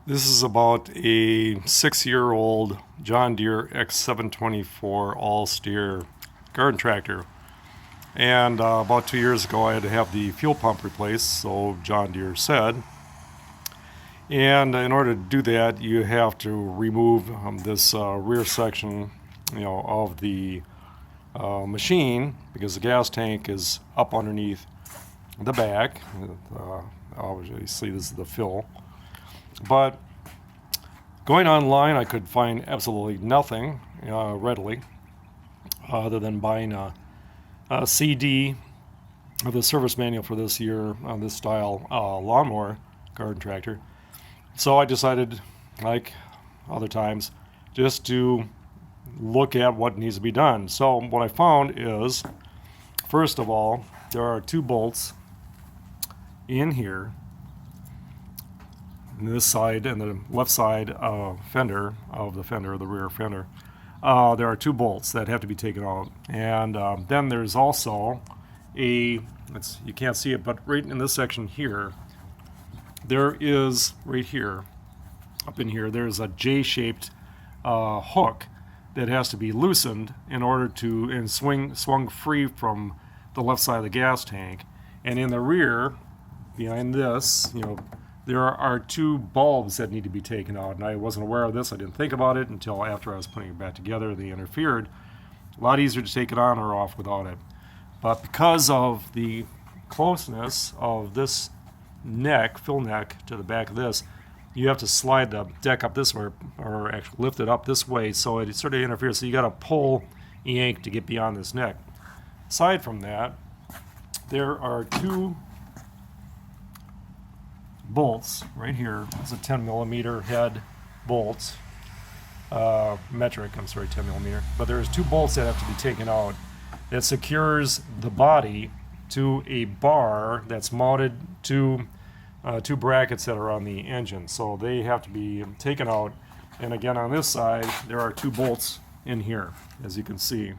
This is about a 6-year-old John Deere X724 all-steer garden tractor. And about 2 years ago, I had to have the fuel pump replaced, so John Deere said. And in order to do that, you have to remove this rear section, of the machine, because the gas tank is up underneath the back. Obviously, this is the fill. But going online, I could find absolutely nothing readily, other than buying a CD of the service manual for this year on this style lawnmower garden tractor. So I decided, like other times, just to look at what needs to be done. So what I found is, first of all, there are 2 bolts in here, this side and the left side fender of the fender, the rear fender. There are 2 bolts that have to be taken out, and then there's also you can't see it, but right in this section here, there is, right here, up in here, there's a J-shaped hook that has to be loosened in order to, and swung free from the left side of the gas tank. And in the rear, behind this, there are 2 bulbs that need to be taken out, and I wasn't aware of this. I didn't think about it until after I was putting it back together. They interfered. A lot easier to take it on or off without it. But because of the closeness of this neck, fill neck, to the back of this, you have to slide the deck up this way, or actually lift it up this way, so it sort of interferes. So you got to pull, yank to get beyond this neck. Aside from that, there are 2 bolts right here. It's a 10 millimeter head bolt, metric, 10 millimeter. But there's 2 bolts that have to be taken out that secures the body to a bar that's mounted to 2 brackets that are on the engine. So they have to be taken out. And again, on this side, there are 2 bolts in here, as you can see.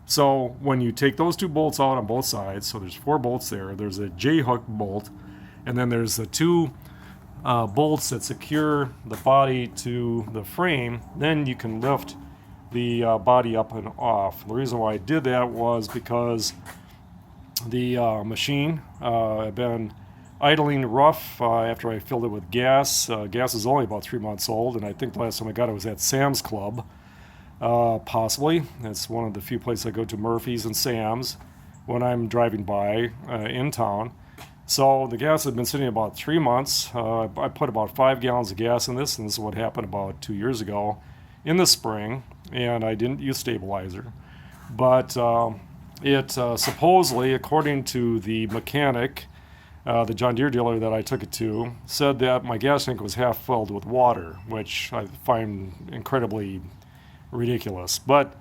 So when you take those 2 bolts out on both sides, so there's 4 bolts there, there's a J-hook bolt, and then there's the 2 bolts that secure the body to the frame. Then you can lift the body up and off. The reason why I did that was because the machine had been idling rough after I filled it with gas. Gas is only about 3 months old, and I think the last time I got it was at Sam's Club, possibly. It's one of the few places I go to, Murphy's and Sam's, when I'm driving by in town. So the gas had been sitting about 3 months. I put about 5 gallons of gas in this, and this is what happened about 2 years ago in the spring, and I didn't use stabilizer. But it supposedly, according to the mechanic, the John Deere dealer that I took it to, said that my gas tank was half filled with water, which I find incredibly ridiculous. But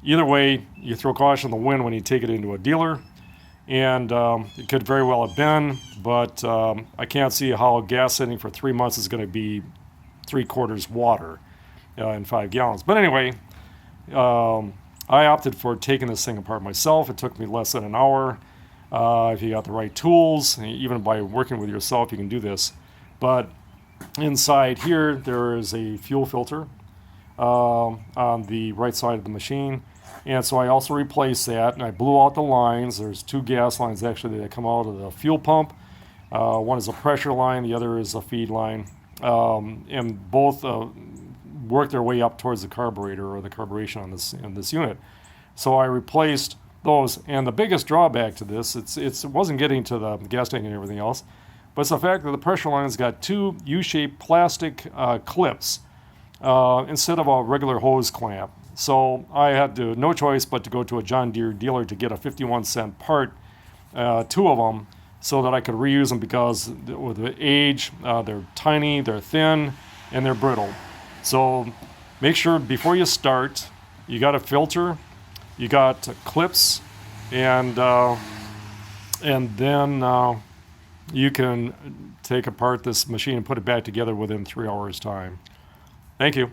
either way, you throw caution to the wind when you take it into a dealer. And it could very well have been, but I can't see how gas sitting for 3 months is going to be 3/4 water in 5 gallons. But anyway, I opted for taking this thing apart myself. It took me less than an hour. If you got the right tools, even by working with yourself, you can do this. But inside here, there is a fuel filter on the right side of the machine. And so I also replaced that, and I blew out the lines. There's 2 gas lines actually that come out of the fuel pump. One is a pressure line, the other is a feed line. And both work their way up towards the carburetor or the carburation on this unit. So I replaced those. And the biggest drawback to this, it wasn't getting to the gas tank and everything else, but it's the fact that the pressure line's got 2 U-shaped plastic clips instead of a regular hose clamp. So I had no choice but to go to a John Deere dealer to get a 51-cent part, 2 of them, so that I could reuse them, because with the age, they're tiny, they're thin, and they're brittle. So make sure before you start, you got a filter, you got clips, and then you can take apart this machine and put it back together within 3 hours' time. Thank you.